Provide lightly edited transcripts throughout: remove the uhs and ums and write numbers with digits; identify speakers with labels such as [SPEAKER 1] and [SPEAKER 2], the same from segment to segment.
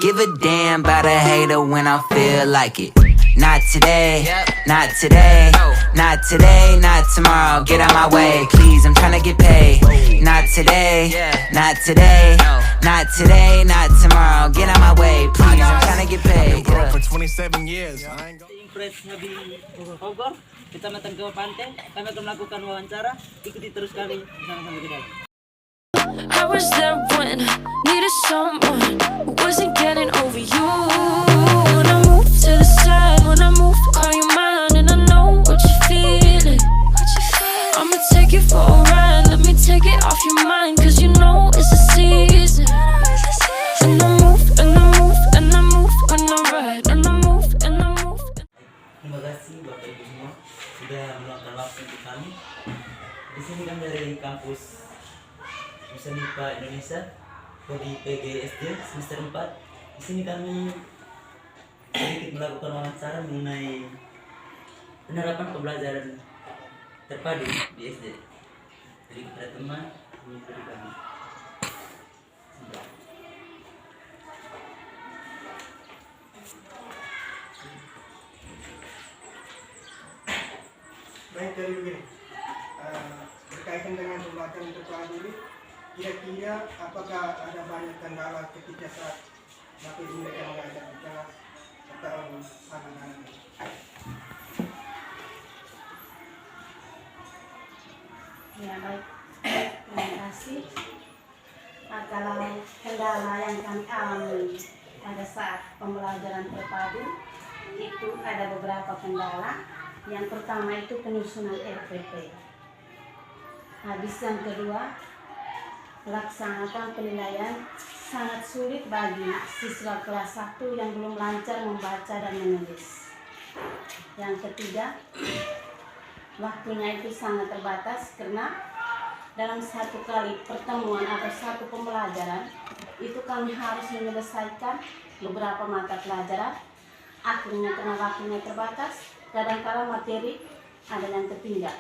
[SPEAKER 1] Give a damn about a hater when I feel like it. Not today, not today, not today, not tomorrow. Get out my way, please, I'm tryna get paid. Not today, not today, not today, not tomorrow. Get out my way, please, I'm tryna get paid.
[SPEAKER 2] For 27 years.
[SPEAKER 3] Impress Nabi Bogor, Kecamatan Kabupaten. Kami akan melakukan wawancara. Ikuti terus kami bersama-sama kita.
[SPEAKER 4] I was there when I needed someone who wasn't getting over you. When I move to the side, when I move, call you mine, and I know what you're feeling. I'ma take you for a ride, let me take it off your mind, cause you know it's a season. And I move, and I move, and I move, and I ride, and I move, and I move.
[SPEAKER 3] Terima kasih Bapak Ibu semua sudah meluangkan waktu untuk kami. Di sini kami dari kampus Musanipa Indonesia, prodi PGSD semester 4. Di sini kami sedikit melakukan wawancara mengenai penerapan pembelajaran terpadu di SD. Jadi kepada teman mengikuti kami.
[SPEAKER 5] Baik, jadi begini, berkaitan dengan pembelajaran terpadu ini, kira-kira apakah ada banyak kendala ketika saat waktu mereka mengajar di kelas atau anak-anak?
[SPEAKER 6] Ya baik, terima kasih. Kalau kendala yang kami alami pada saat pembelajaran terpadu itu ada beberapa kendala. Yang pertama itu penyusunan RPP. Habis yang kedua, melaksanakan penilaian sangat sulit bagi siswa kelas 1 yang belum lancar membaca dan menulis. Yang ketiga, waktunya itu sangat terbatas karena dalam satu kali pertemuan atau satu pembelajaran itu kami harus menyelesaikan beberapa mata pelajaran. Akhirnya karena waktunya terbatas, kadang-kala materi ada yang tertinggal.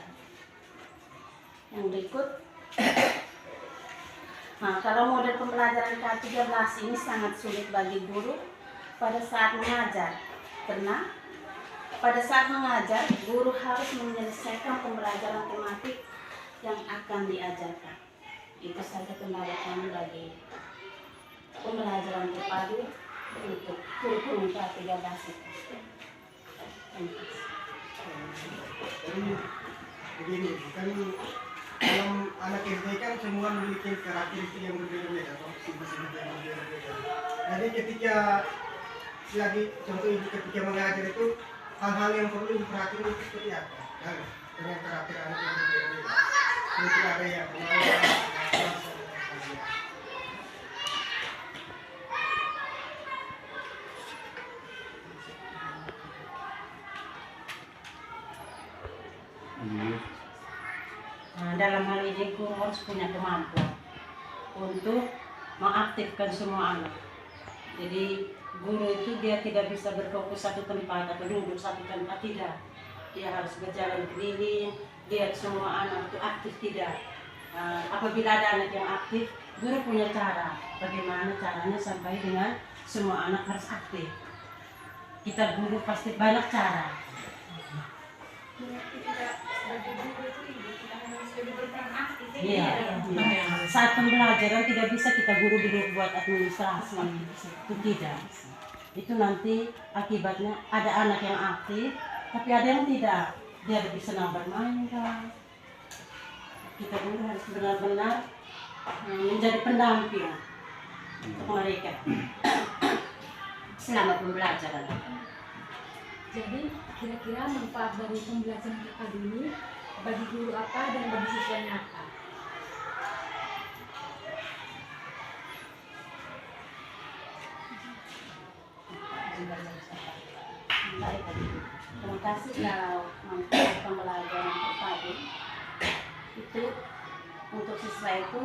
[SPEAKER 6] Yang berikut, nah, kalau model pembelajaran K13 ini sangat sulit bagi guru pada saat mengajar, karena pada saat mengajar guru harus menyelesaikan pembelajaran tematik yang akan diajarkan. Itu saja kendala kami bagi pembelajaran terpadu untuk kurikulum K13 itu.
[SPEAKER 5] Jadi begini, kan dalam anak SD kan semua memiliki karakteristik yang berbeda-beda atau sifat-sifat yang berbeda-beda. Jadi ketika lagi contoh ibu ketika mengajar itu hal-hal yang perlu diperhatikan itu seperti apa? Dan dengan karakter anak yang berbeda-beda. Mungkin ada yang
[SPEAKER 6] dalam hal ini guru harus punya kemampuan untuk mengaktifkan semua anak. Jadi guru itu dia tidak bisa berfokus satu tempat atau duduk satu tempat, tidak. Dia harus berjalan keliling, lihat semua anak itu aktif tidak. Apabila ada anak yang aktif, guru punya cara. Bagaimana caranya sampai dengan semua anak harus aktif. Kita guru pasti banyak cara. Iya. Saat pembelajaran tidak bisa kita guru duduk buat administrasi, itu tidak. Itu nanti akibatnya ada anak yang aktif, tapi ada yang tidak. Dia lebih senang bermain kan. Kita guru harus benar-benar menjadi pendamping untuk mereka selama pembelajaran.
[SPEAKER 7] Jadi kira-kira manfaat dari pembelajaran terpadu ini bagi guru apa dan bagi siswanya apa?
[SPEAKER 6] Terima kasih. Kalau manfaat pembelajaran terpadu itu untuk siswa itu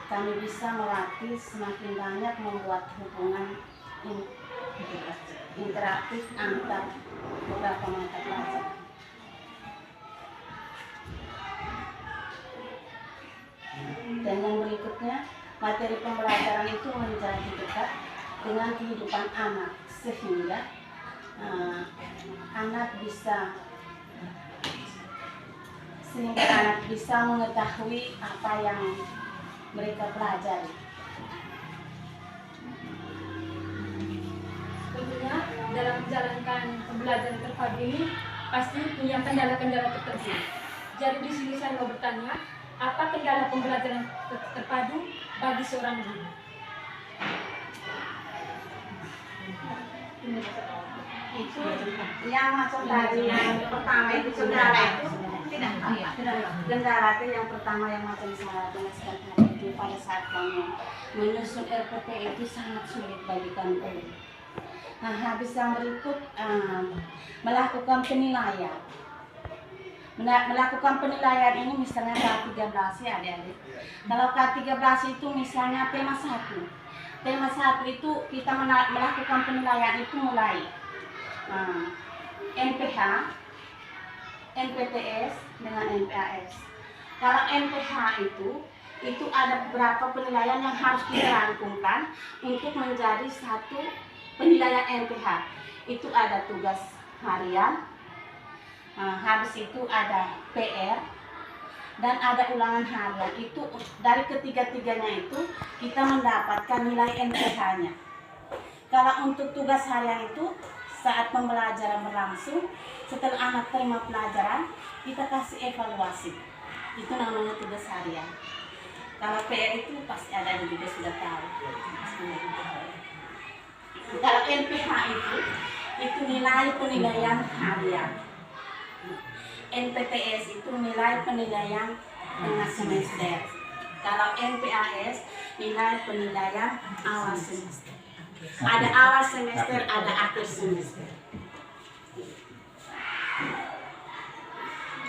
[SPEAKER 6] kami bisa melatih semakin banyak membuat hubungan interaktif antar beberapa mata pelajaran. Dan yang berikutnya, materi pembelajaran itu menjadi dekat dengan kehidupan anak sehingga anak bisa mengetahui apa yang mereka pelajari.
[SPEAKER 7] Tentunya dalam menjalankan pembelajaran terpadu ini pasti punya kendala-kendala tertentu. Jadi di sini saya mau bertanya, apa kendala pembelajaran terpadu bagi seorang guru?
[SPEAKER 6] Itu yang masuk tadi yang pertama itu kendala itu kendala itu yang pertama yang macam saya jelaskan tadi itu pada saat kami menyusun RPT itu sangat sulit bagi kami. Nah, habis yang berikut melakukan penilaian. Melakukan penilaian ini misalnya K13 ya adik-adik. Kalau K13 itu misalnya tema 1. Tema 1 itu kita melakukan penilaian itu mulai NPH, NPTS dengan NPAS. Kalau NPH itu ada beberapa penilaian yang harus kita rangkumkan untuk menjadi satu penilaian NPH. Itu ada tugas harian, habis itu ada PR, dan ada ulangan harian. Itu dari ketiga-tiganya itu kita mendapatkan nilai NPH-nya. Kalau untuk tugas harian itu saat pembelajaran berlangsung, setelah anak terima pelajaran, kita kasih evaluasi. Itu namanya tugas harian. Kalau PR itu pasti ada juga sudah tahu. Kalau NPH itu nilai penilaian harian. NPTS itu nilai penilaian tengah semester. Kalau NPAS nilai penilaian awal semester. Ada awal semester, ada akhir semester.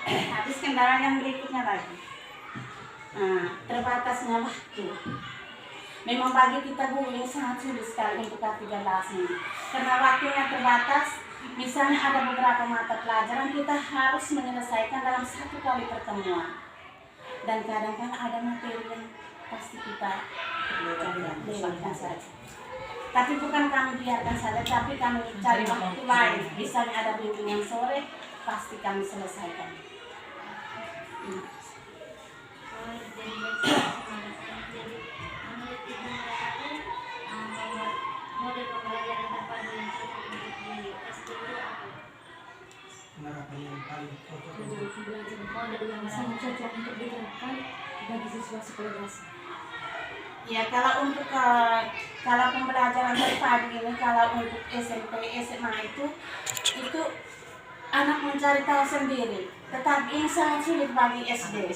[SPEAKER 6] Habis kendala yang berikutnya lagi. Terbatasnya waktu. Memang bagi kita guru ini sangat sulit sekali untuk K13 ini. Karena waktunya terbatas. Misalnya ada beberapa mata pelajaran kita harus menyelesaikan dalam 1 kali pertemuan. Dan kadang-kadang ada materi yang pasti kita lewatkan saja. Tapi bukan kami biarkan saja, tapi kami cari waktu lain. Misalnya ada bimbingan sore, pasti kami selesaikan.
[SPEAKER 2] Model pembelajaran terpadu yang cocok untuk di SD itu apa?
[SPEAKER 5] Penerapan yang paling cocok.
[SPEAKER 7] Model pembelajaran yang sangat cocok untuk diterapkan bagi siswa sekolah dasar.
[SPEAKER 6] Ya, kalau untuk kalau pembelajaran terpadu ini, kalau untuk SMP, SMA itu anak mencari tahu sendiri. Tetapi ini sangat sulit bagi SD.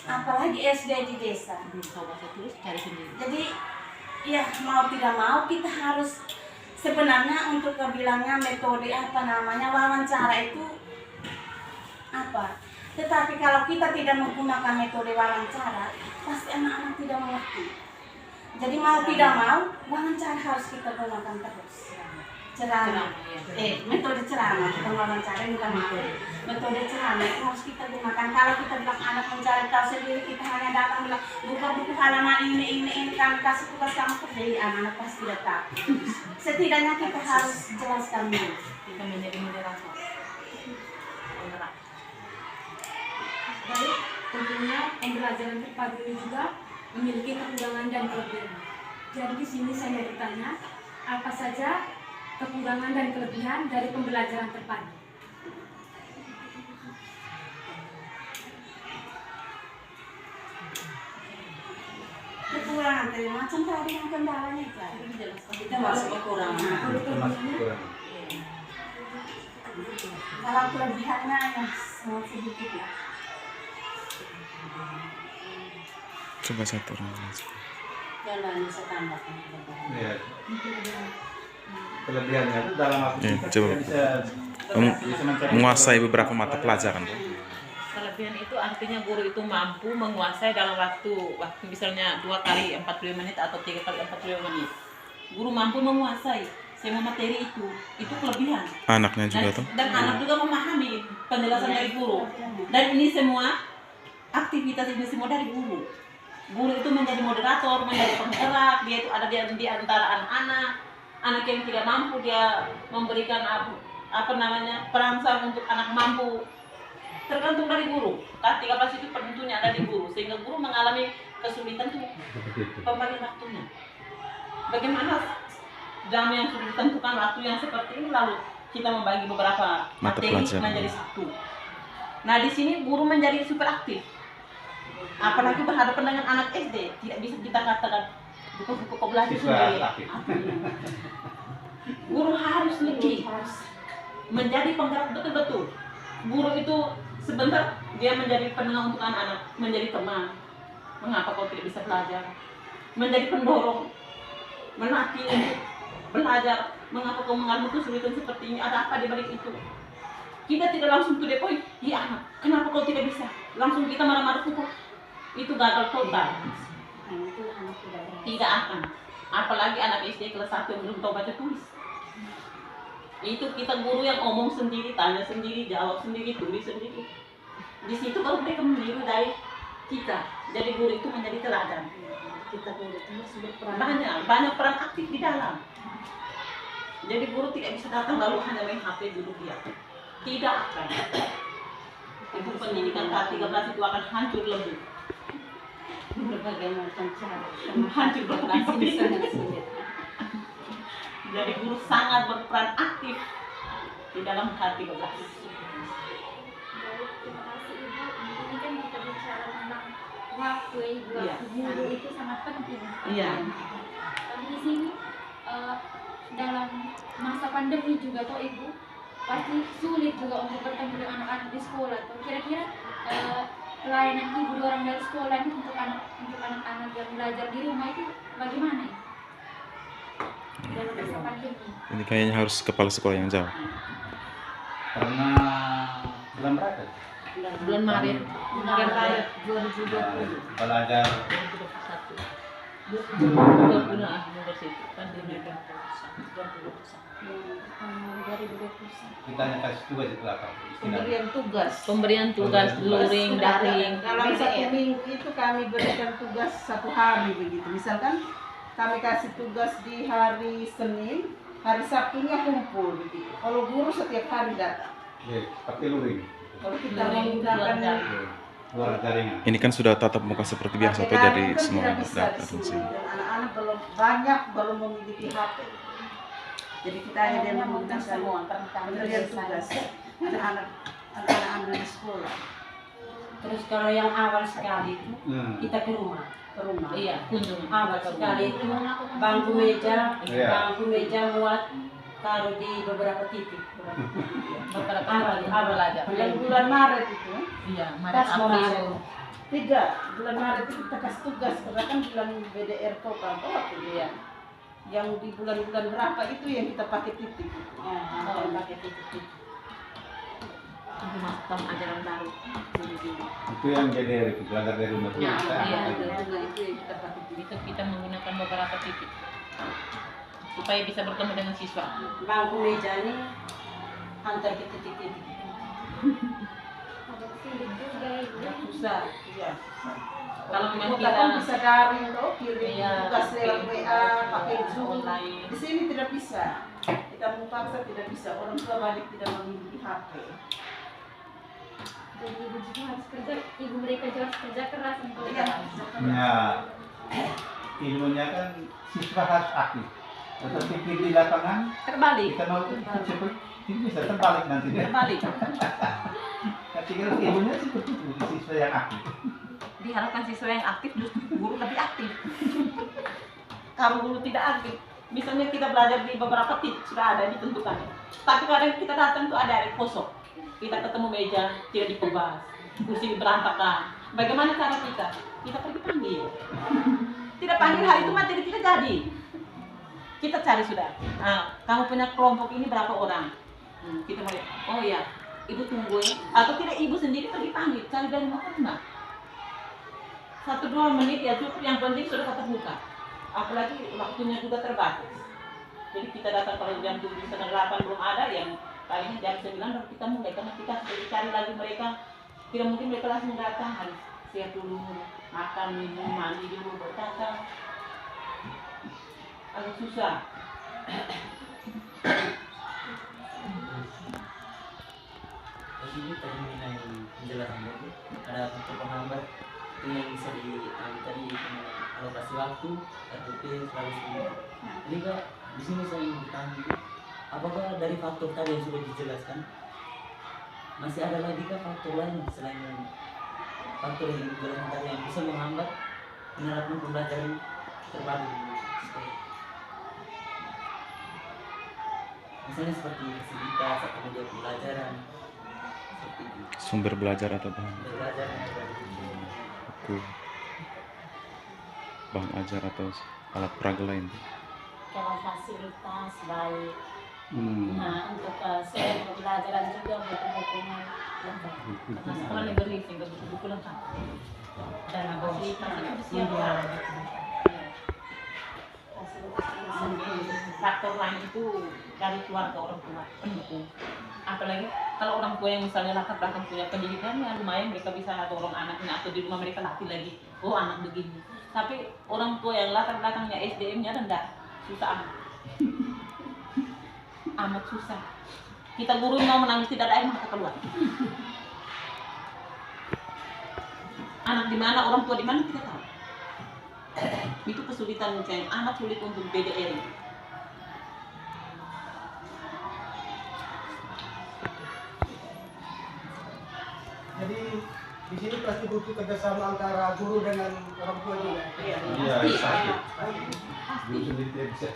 [SPEAKER 6] Apalagi SD di desa. Jadi, ya mau tidak mau kita harus sebenarnya untuk kebilangnya metode wawancara itu apa. Tetapi kalau kita tidak menggunakan metode wawancara, pasti anak-anak tidak mengerti. Jadi mau tidak mau, wawancara harus kita gunakan terus. Ceramah, metode ceramah, bukan wawancara, bukan metode ceramah itu harus kita gunakan. Kalau kita bilang anak mencari tahu sendiri, kita hanya datang bilang buka buku halaman ini kami kasih tugas kamu kerjain, anak-anak pasti tidak tahu. Setidaknya kita harus jelaskan dulu.
[SPEAKER 7] Baik, tentunya pembelajaran terpadu ini juga memiliki kekurangan dan kelebihan. Jadi di sini saya bertanya, apa saja kekurangan dan kelebihan dari pembelajaran terpadu?
[SPEAKER 6] Kekurangan dari macam tadi yang kendalanya itu kita masuk kekurangan. Kalau kelebihannya ya sangat sedikit ya.
[SPEAKER 8] Coba saya turun.
[SPEAKER 6] Jangan bisa tambahkan.
[SPEAKER 9] Iya. Kelebihannya itu dalam waktu
[SPEAKER 8] Iya,
[SPEAKER 9] singkat
[SPEAKER 8] coba.
[SPEAKER 9] kita bisa mencari
[SPEAKER 8] Menguasai beberapa mata pelajaran.
[SPEAKER 10] Kelebihan itu artinya guru itu mampu menguasai dalam waktu misalnya 2 kali 45 menit atau 3 kali 45 menit. Guru mampu menguasai semua materi itu kelebihan.
[SPEAKER 8] Anaknya juga tuh.
[SPEAKER 10] Dan anak juga memahami penjelasan dari guru. Dan ini semua aktivitas ini semua dari guru. Guru itu menjadi moderator, menjadi penggerak, dia itu ada di antara anak-anak yang tidak mampu, dia memberikan perangsang untuk anak mampu. Tergantung dari guru. K13 itu penentunya ada di guru, sehingga guru mengalami kesulitan tuh pembagian waktunya. Bagaimana jam yang sudah ditentukan waktu yang seperti ini, lalu kita membagi beberapa materi menjadi satu. Nah di sini guru menjadi super aktif. Apalagi berhadapan dengan anak SD, tidak bisa kita katakan buku-buku kau belajar sendiri. Guru harus lebih menjadi penggerak betul-betul. Guru itu sebentar dia menjadi penengah untuk anak-anak, menjadi teman. Mengapa kau tidak bisa belajar? Menjadi pendorong, melatih untuk belajar. Mengapa kau mengalami kesulitan seperti ini? Ada apa di balik itu? Kita tidak langsung to the point. Ya anak, kenapa kau tidak bisa? Langsung kita marah-marah pukul. Itu gagal total. Tidak akan. Apalagi anak SD kelas 1 yang belum tahu baca tulis. Itu kita guru yang omong sendiri, tanya sendiri, jawab sendiri, tulis sendiri. Di situ baru mereka meniru dari kita. Jadi guru itu menjadi teladan. Kita guru itu harus berperan. Banyak peran aktif di dalam. Jadi guru tidak bisa datang lalu hanya main HP duduk dia. Tidak akan. Itu pendidikan K13 itu akan hancur lebur.
[SPEAKER 6] Berbagai macam cara.
[SPEAKER 10] Hancur berkali
[SPEAKER 6] sangat sulit.
[SPEAKER 10] Jadi guru sangat berperan aktif di dalam K13.
[SPEAKER 2] Baik, terima kasih Ibu. Ini kan kita bicara tentang waktu Ibu.
[SPEAKER 10] Iya.
[SPEAKER 2] Guru itu sangat penting.
[SPEAKER 10] Iya.
[SPEAKER 2] Tapi di sini dalam masa pandemi juga toh Ibu pasti sulit juga untuk bertemu dengan anak-anak di sekolah. Toh kira-kira pelayanan Ibu orang dari sekolah ini untuk anak-anak yang belajar di rumah itu bagaimana ya? Dalam masa pandemi.
[SPEAKER 8] Ini kayaknya harus kepala sekolah yang jauh.
[SPEAKER 9] Karena bulan berapa?
[SPEAKER 10] Bulan Maret
[SPEAKER 6] 2020.
[SPEAKER 9] Belajar
[SPEAKER 6] 2021.
[SPEAKER 9] kita hanya kasih tugas itu apa?
[SPEAKER 10] pemberian tugas luring, daring.
[SPEAKER 11] Dalam 1 minggu itu kami berikan tugas 1 hari begitu. Misalkan kami kasih tugas di hari Senin, hari Sabtunya kumpul begitu. Kalau guru setiap hari datang.
[SPEAKER 9] Pakai luring.
[SPEAKER 11] Kalau kita menggunakan
[SPEAKER 9] Luar jaringan.
[SPEAKER 8] Ini kan sudah tatap muka seperti biasa atau jadi
[SPEAKER 11] kan
[SPEAKER 8] semua
[SPEAKER 11] tidak bisa
[SPEAKER 8] datang
[SPEAKER 11] di
[SPEAKER 8] sih.
[SPEAKER 11] sini. Dan anak-anak belum memiliki HP. Jadi kita hanya menggunakan
[SPEAKER 6] semua
[SPEAKER 11] pemberian tugas anak-anak di sekolah.
[SPEAKER 6] Terus kalau yang awal sekali itu kita ke rumah.
[SPEAKER 10] Iya, kunjung.
[SPEAKER 6] Awal sekali itu bangku meja muat taruh di beberapa titik.
[SPEAKER 10] Awal aja.
[SPEAKER 11] Bulan Maret itu.
[SPEAKER 10] Iya, Maret
[SPEAKER 11] Pas mau
[SPEAKER 10] April.
[SPEAKER 11] masuk. 3 bulan Maret itu kita kasih tugas karena kan bulan BDR total waktu dia. Yang di bulan-bulan berapa itu yang kita pakai titik.
[SPEAKER 6] Yang pakai titik-titik.
[SPEAKER 10] Itu masuk tahun ajaran baru.
[SPEAKER 9] Itu yang GDR itu belajar dari rumah.
[SPEAKER 10] Iya,
[SPEAKER 6] Itu yang kita pakai titik.
[SPEAKER 10] Itu kita menggunakan beberapa titik supaya bisa bertemu dengan siswa.
[SPEAKER 6] Bangku meja ini antar ke titik-titik.
[SPEAKER 2] Agak sulit juga Ibu.
[SPEAKER 11] Susah. Iya.
[SPEAKER 10] Kalau memang
[SPEAKER 11] Kita kan
[SPEAKER 10] kita
[SPEAKER 11] bisa daring loh, kirim
[SPEAKER 10] Iya,
[SPEAKER 11] tugas lewat
[SPEAKER 10] pakai
[SPEAKER 11] WA, pakai Zoom.
[SPEAKER 10] online.
[SPEAKER 11] Di sini tidak bisa. Kita mau paksa tidak bisa. Orang tua balik tidak memiliki HP.
[SPEAKER 2] Jadi Ibu juga harus kerja, Ibu mereka juga harus kerja keras untuk
[SPEAKER 11] Iya.
[SPEAKER 9] Ya, ilmunya kan siswa harus aktif. Tetapi di lapangan
[SPEAKER 10] terbalik.
[SPEAKER 9] kita mau seperti ini bisa terbalik nanti.
[SPEAKER 10] Terbalik.
[SPEAKER 9] Tapi kalau ilmunya seperti itu siswa yang aktif.
[SPEAKER 10] Diharapkan siswa yang aktif justru guru lebih aktif. Kalau guru tidak aktif, misalnya kita belajar di beberapa titik sudah ada ditentukan. Tapi kadang kita datang tuh ada kosong. Kita ketemu meja tidak dikebas, kursi berantakan. Bagaimana cara kita? Kita pergi panggil. Tidak panggil hari itu materi tidak jadi. Kita cari sudah. Nah, kamu punya kelompok ini berapa orang? Kita mulai. Oh iya, ibu tunggu ya. Atau tidak ibu sendiri pergi panggil, cari dari mana? 1-2 menit ya cukup, yang penting sudah tatap muka. Apalagi waktunya juga terbatas. Jadi kita datang kalau jam 7 setengah 8 belum ada, yang paling jam 9 baru kita mulai, karena kita harus cari lagi mereka. Tidak mungkin mereka langsung datang, harus siap dulu. makan, minum, mandi dulu, berkata agak susah.
[SPEAKER 3] Ini tadi mengenai penjelasan itu ada faktor penghambat itu yang bisa diambil tadi alokasi waktu, RPP, selalu seperti. Jadi Kak, di sini saya ingin bertanya itu, apakah dari faktor tadi yang sudah dijelaskan masih ada lagi kah faktor lain selain faktor yang dijelaskan tadi yang bisa menghambat penerapan pembelajaran terpadu di sekolah? Misalnya seperti fasilitas atau media pembelajaran seperti itu.
[SPEAKER 8] Sumber belajar atau bahan
[SPEAKER 3] Belajar
[SPEAKER 8] buku, bahan ajar atau alat peraga lain.
[SPEAKER 6] Kalau fasilitas baik. Nah, untuk selain pembelajaran juga buku-bukunya lengkap.
[SPEAKER 10] Karena sekolah negeri sehingga buku-buku lengkap. Dan fasilitas itu disiapkan. Faktor lain itu dari keluarga orang tua pendukung. Apalagi kalau orang tua yang misalnya latar belakang punya pendidikan ya lumayan mereka bisa dorong anaknya atau di rumah mereka latih lagi. Oh anak begini. Tapi orang tua yang latar belakangnya SDM-nya rendah, susah amat. Amat susah. Kita guru mau menangis tidak ada air mata keluar. Anak di mana, orang tua di mana kita tahu. Itu kesulitan yang amat sulit untuk BDR.
[SPEAKER 5] Jadi di sini pasti butuh kerjasama antara guru dengan orang tua juga.
[SPEAKER 9] Iya, guru sendiri tidak bisa.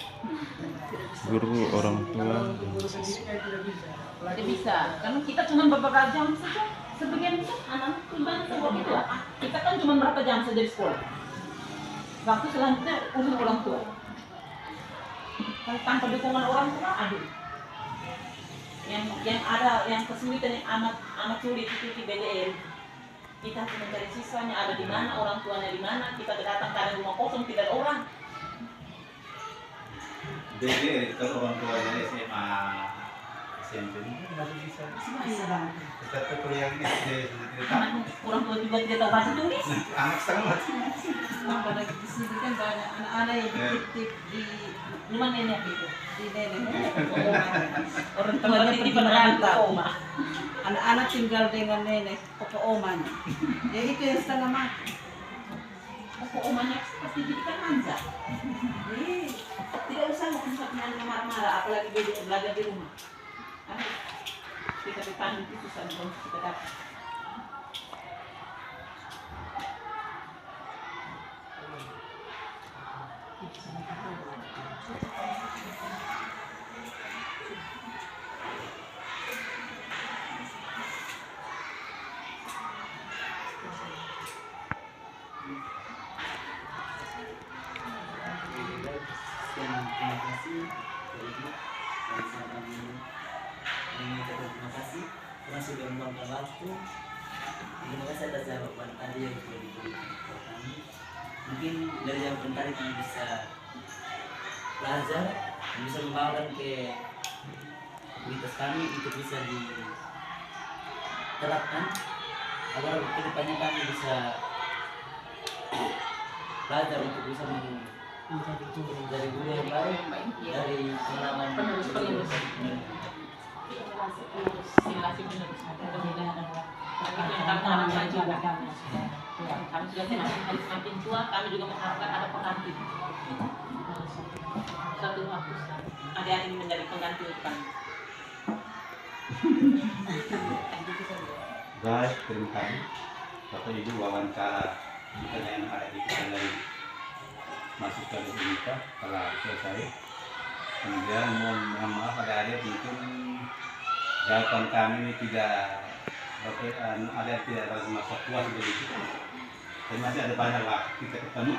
[SPEAKER 8] Guru, orang tua,
[SPEAKER 5] Guru sendiri kan tidak bisa.
[SPEAKER 10] Tidak bisa, karena kita cuma beberapa jam saja. Sebagian besar anak-anak pribadi sebuah itu. Kita kan cuma berapa jam saja di sekolah. Waktu selanjutnya urusan orang tua. Tanpa dukungan orang tua, aduh. Yang ada yang kesulitan yang amat sulit itu di BDR. Kita harus mencari siswanya ada di mana, orang tuanya di mana. Kita datang ke rumah kosong tidak ada orang.
[SPEAKER 9] Jadi kalau orang tuanya SMA, SMP masih bisa.
[SPEAKER 10] Bisa banget.
[SPEAKER 9] Tetapi kalau yang SD
[SPEAKER 10] Anak orang tua juga tidak tahu baca tulis.
[SPEAKER 9] anak setengah mati.
[SPEAKER 10] Apalagi di sini kan banyak anak-anak yang dititip di rumah nenek gitu, di nenek. Orang tua titipan rantau.
[SPEAKER 11] Anak-anak tinggal dengan nenek, pokok omanya. Jadi itu yang setengah mati.
[SPEAKER 10] Pokok omanya pasti jadikan manja. Tidak usah misalnya marah-marah, apalagi belajar di rumah. Kita dipandu itu susah dong kita dapat.
[SPEAKER 3] Terima kasih terima kasih karena sudah meluangkan waktu. Terima kasih atas jawaban tadi yang sudah diberikan kepada kami. Mungkin dari jawaban tadi kami bisa belajar dan bisa membawakan ke komunitas kami untuk bisa diterapkan agar kedepannya kami bisa belajar untuk bisa dari guru yang baik, dari pengalaman
[SPEAKER 10] Penerus. Simulasi penerus. Kami sudah semakin tua, kami juga mengharapkan ada pengganti. Suatu waktu ada yang menjadi pengganti untuk kami.
[SPEAKER 9] Baik, terima kasih. Bapak Ibu wawancara kita yang ada di kita dari mahasiswa di kita telah selesai. Kemudian mohon maaf ada mungkin jawaban kami ini tidak ada tidak ada masa puas begitu. Dan masih ada banyak waktu kita ketemu.